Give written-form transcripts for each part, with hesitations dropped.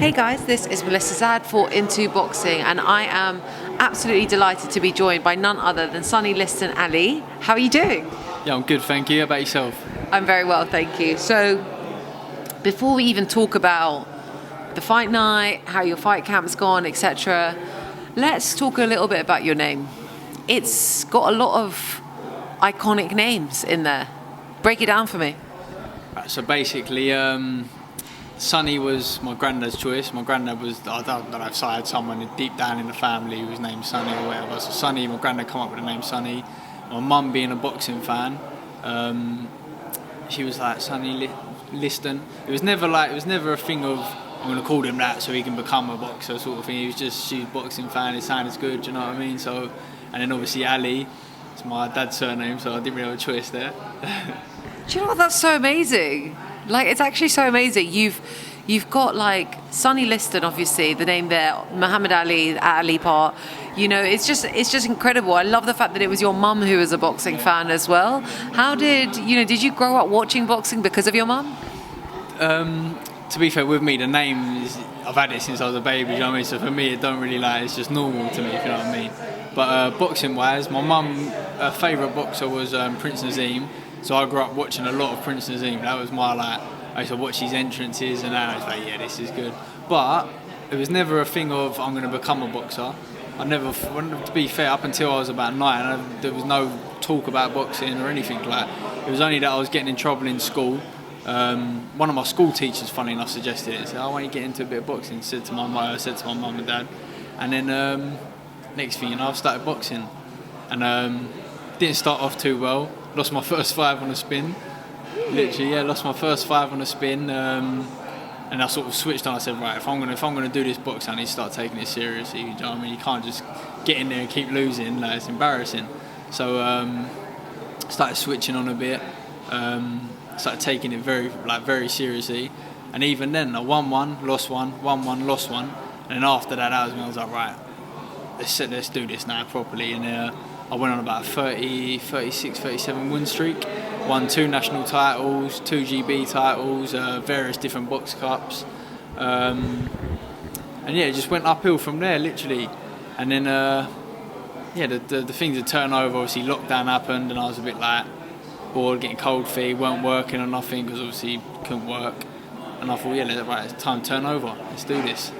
Hey guys, this is Melissa Zad for Into Boxing, and I am absolutely delighted to be joined by none other than Sonny Liston Ali. How are you doing? Yeah, I'm good, thank you. How about yourself? I'm very well, thank you. So, before we even talk about the fight night, how your fight camp's gone, etc., let's talk a little bit about your name. It's got a lot of iconic names in there. Break it down for me. Right, so basically, Sonny was my granddad's choice. My granddad was, I don't know if I had someone deep down in the family who was named Sonny or whatever. So Sonny, my granddad come up with the name Sonny. My mum being a boxing fan, she was like, Sonny Liston. It was never a thing of, I'm going to call him that so he can become a boxer sort of thing. He was just, she's a boxing fan, it sounded good, do you know what I mean? So, and then obviously Ali, it's my dad's surname, so I didn't really have a choice there. Do you know what? That's so amazing. Like, it's actually so amazing. You've got like Sonny Liston, obviously the name there, Muhammad Ali, Ali part. You know, it's just incredible. I love the fact that it was your mum who was a boxing fan as well. How did you grow up watching boxing because of your mum? To be fair, with me, the name is, I've had it since I was a baby, you know what I mean? So for me, it don't really it's just normal to me, if you know what I mean. But boxing-wise, my mum, her favourite boxer was Prince Nazim. So I grew up watching a lot of Prince Nazim. That was my I used to watch his entrances and I was like, yeah, this is good. But it was never a thing of, I'm going to become a boxer. To be fair, up until I was about 9, there was no talk about boxing or anything like that. It was only that I was getting in trouble in school. One of my school teachers, funny enough, suggested it. He said, I want you to get into a bit of boxing. I said to my mum and dad. And then next thing you know, I've started boxing. And didn't start off too well. Lost my first 5 on a spin. Literally, yeah, lost my first 5 on a spin. And I sort of switched on. I said, right, if I'm gonna do this boxing, I need to start taking it seriously. You know what I mean? You can't just get in there and keep losing. It's embarrassing. So started switching on a bit. Started taking it very seriously. And even then, I won one, lost one, won one, lost one. And then after that, was when I was like, right, let's do this now properly. And I went on about a 36, 37 win streak. Won 2 national titles, 2 GB titles, various different box cups. And yeah, it just went uphill from there, literally. And then, the things had turned over. Obviously, lockdown happened and I was a bit bored, getting cold feet, weren't working or nothing because obviously couldn't work. And I thought, it's time to turn over. Let's do this.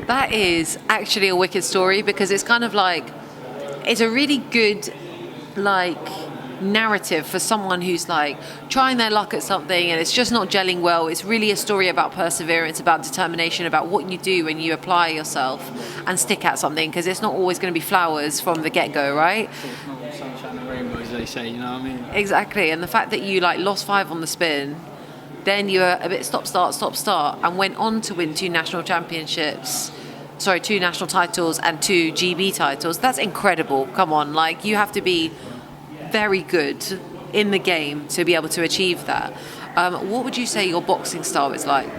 That is actually a wicked story because it's kind of like, it's a really good narrative for someone who's trying their luck at something and it's just not gelling well. It's really a story about perseverance, about determination, about what you do when you apply yourself and stick at something, because it's not always going to be flowers from the get-go, right? It's not sunshine and rainbows, they say, you know what I mean? Exactly. And the fact that you lost 5 on the spin, then you were a bit stop-start and went on to win 2 national championships. 2 national titles and 2 GB titles. That's incredible. Come on, you have to be very good in the game to be able to achieve that. What would you say your boxing style is like?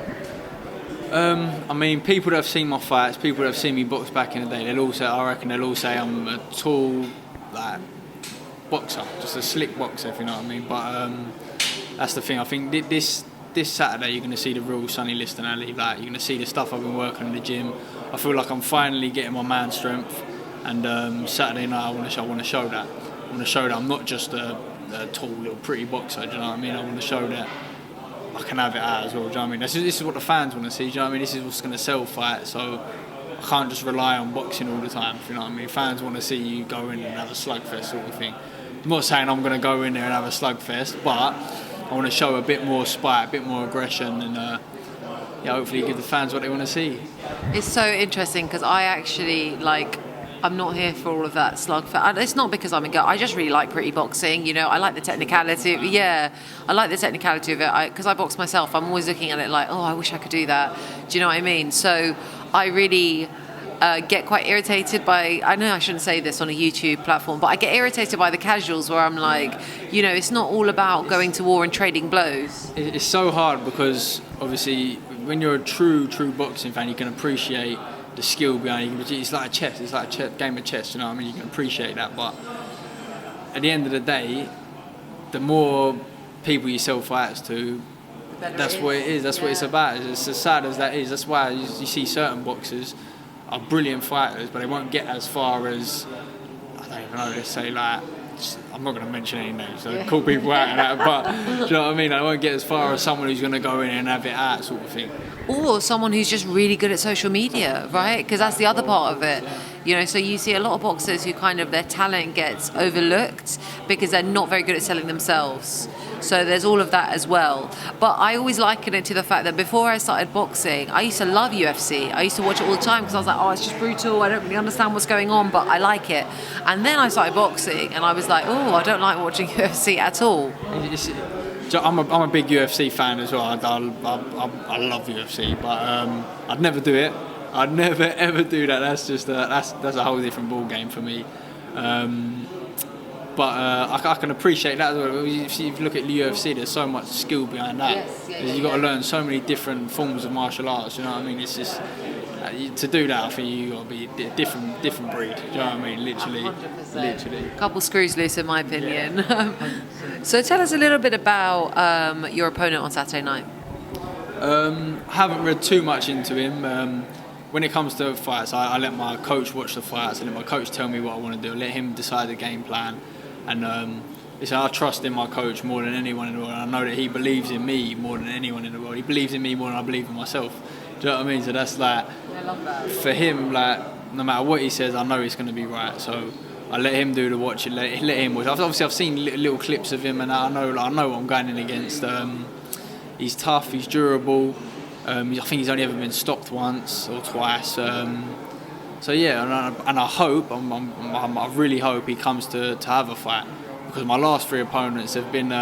I mean, people that have seen my fights, people that have seen me box back in the day, I reckon they'll all say I'm a tall, boxer, just a slick boxer, if you know what I mean. But that's the thing. I think this Saturday you're going to see the real Sonny Liston Ali. You're going to see the stuff I've been working in the gym. I feel like I'm finally getting my man strength, and Saturday night I want to show that. I want to show that I'm not just a tall little pretty boxer. Do you know what I mean? I want to show that I can have it out as well. Do you know what I mean? This is what the fans want to see. Do you know what I mean? This is what's going to sell fights. So I can't just rely on boxing all the time. If you know what I mean? Fans want to see you go in and have a slugfest sort of thing. I'm not saying I'm going to go in there and have a slugfest, but I want to show a bit more spite, a bit more aggression, and hopefully give the fans what they want to see. It's so interesting because I actually I'm not here for all of that slugfest. It's not because I'm a girl. I just really like pretty boxing. You know, I like the technicality. Yeah, I like the technicality of it. Because I box myself, I'm always looking at it I wish I could do that. Do you know what I mean? So I really get quite irritated by, I know I shouldn't say this on a YouTube platform, but I get irritated by the casuals where I'm it's not all about going to war and trading blows. It's so hard because obviously when you're a true boxing fan, you can appreciate the skill behind it. It's like chess. It's like a game of chess. You know what I mean? You can appreciate that, but at the end of the day, the more people you sell fights to, that's what it is. That's what it's about. It's as sad as that is. That's why you see certain boxers are brilliant fighters, but they won't get as far as, I don't even know. Let's say like, I'm not going to mention any names, so call people out and that. But do you know what I mean? I won't get as far as someone who's going to go in and have it out, sort of thing. Or someone who's just really good at social media, right? Because that's the other part of it. You know, so you see a lot of boxers who kind of, their talent gets overlooked because they're not very good at selling themselves. So there's all of that as well. But I always liken it to the fact that before I started boxing, I used to love UFC. I used to watch it all the time because I was like, oh, it's just brutal. I don't really understand what's going on, but I like it. And then I started boxing and I was like, oh, I don't like watching UFC at all. I'm a big UFC fan as well. I love UFC, but I'd never do it. I'd never ever do that. That's just that's a whole different ball game for me. But I can appreciate that as well. If you look at the UFC, there's so much skill behind that. You've got to learn so many different forms of martial arts. You know what I mean? It's just to do that. I think you got to be a different breed. Do you know what I mean? Literally. A couple screws loose, in my opinion. So tell us a little bit about your opponent on Saturday night. I haven't read too much into him. When it comes to fights, I let my coach watch the fights. I let my coach tell me what I want to do. Let him decide the game plan. And I trust in my coach more than anyone in the world. I know that he believes in me more than anyone in the world. He believes in me more than I believe in myself. Do you know what I mean? So that's like, I love that. For him, like, no matter what he says, I know it's going to be right. So I let him do the watching. Let him watch. Obviously, I've seen little clips of him, and I know what I'm going in against. He's tough. He's durable. I think he's only ever been stopped once or twice. So yeah, and I hope, I really hope he comes to have a fight, because my last 3 opponents have been,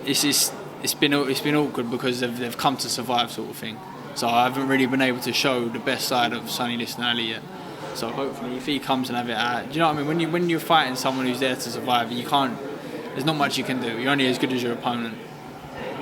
it's been awkward because they've come to survive, sort of thing. So I haven't really been able to show the best side of Sonny Liston Ali yet. So hopefully, if he comes and have it out, do you know what I mean? When you're fighting someone who's there to survive, you can't. There's not much you can do. You're only as good as your opponent.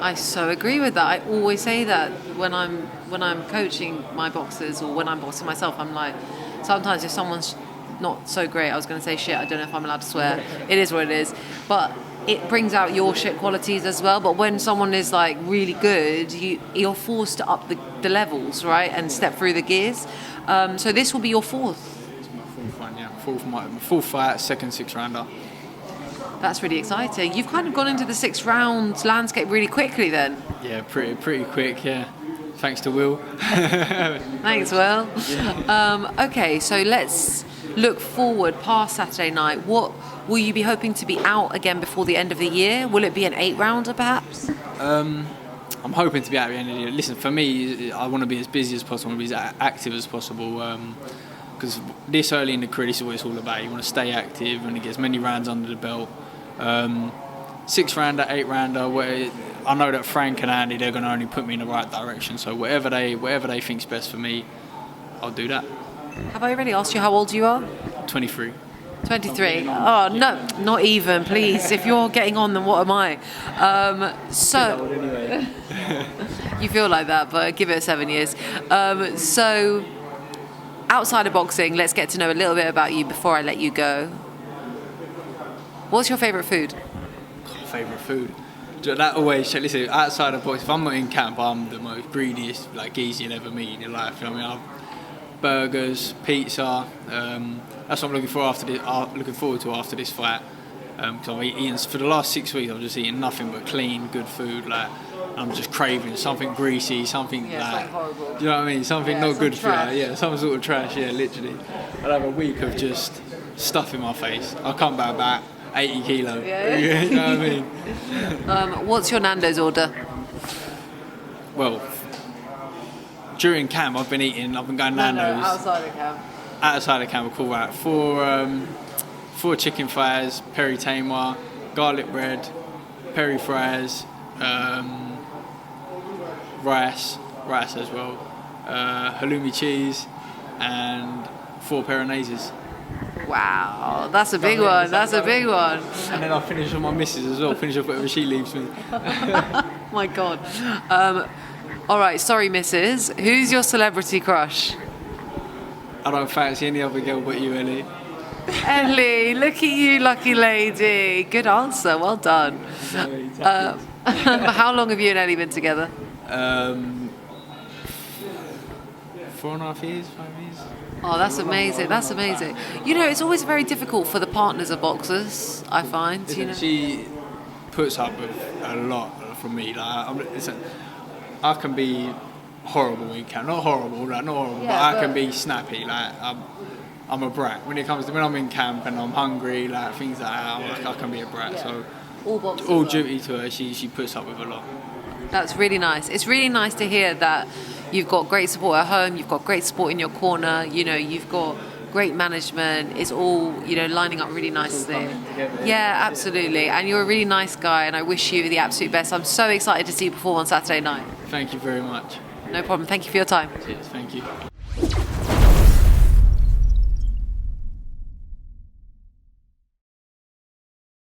I so agree with that. I always say that when I'm coaching my boxers or when I'm boxing myself. I'm like, sometimes if someone's not so great, I was going to say shit, I don't know if I'm allowed to swear. It is what it is. But it brings out your shit qualities as well. But when someone is like really good, you're forced to up the levels, right, and step through the gears. So this will be your 4th. It's my 4th one, yeah. 4th fight, second 6-rounder. That's really exciting. You've kind of gone into the 6th round landscape really quickly then. Yeah, pretty quick, yeah. Thanks to Will. Thanks, Will. Okay, so let's look forward past Saturday night. What will you be hoping to be out again before the end of the year? Will it be an 8-rounder perhaps? I'm hoping to be out at the end of the year. Listen, for me, I want to be as busy as possible, I want to be as active as possible. Because this early in the career, this is what it's all about. You want to stay active and get as many rounds under the belt. 6-rounder, 8-rounder, where I know that Frank and Andy, they're going to only put me in the right direction. So whatever they think's best for me, I'll do that. Have I already asked you how old you are? 23. 23. Oh no, not even. Please, if you're getting on, then what am I? So Anyway. you feel like that, but give it 7 years. So outside of boxing, let's get to know a little bit about you before I let you go. What's your favourite food? Favourite food? That always, listen, outside of boxing, if I'm not in camp, I'm the most greediest geezer you'll ever meet in your life. You know what I mean? Burgers, pizza. That's what I'm looking forward to after this fight. Because I've eaten for the last 6 weeks. I've just eaten nothing but clean, good food. I'm just craving something greasy, something like horrible. Do you know what I mean? Something not good for you. Yeah, some sort of trash. Yeah, literally. I'll have a week of just stuff in my face. I'll come back about 80 kilo. Yeah. You know what I mean? What's your Nando's order? Well, during camp, I've been going Nando's. Outside of camp. Outside of camp, cool, right. 4 chicken fries, peri tamar, garlic bread, peri fries, rice as well, halloumi cheese, and 4 peronaises. Wow, that's a big one. That's a big one. And then I'll finish on my missus as well. Finish off whatever she leaves me. My God. All right, sorry, missus. Who's your celebrity crush? I don't fancy any other girl but you, Ellie. Ellie, look at you, lucky lady. Good answer. Well done. How long have you and Ellie been together? 4.5 years, 5 years. Oh, that's amazing. That's amazing. You know, it's always very difficult for the partners of boxers, I find. You know? She puts up with a lot from me. I can be horrible in camp. Not horrible, but I can be snappy. I'm a brat. When I'm in camp and I'm hungry, things like that, I can be a brat. So all duty to her, she puts up with a lot. That's really nice. It's really nice to hear that you've got great support at home, you've got great support in your corner, you know, you've got great management. It's all, you know, lining up really nicely. Yeah, absolutely. And you're a really nice guy, and I wish you the absolute best. I'm so excited to see you perform on Saturday night. Thank you very much. No problem. Thank you for your time. Cheers. Thank you.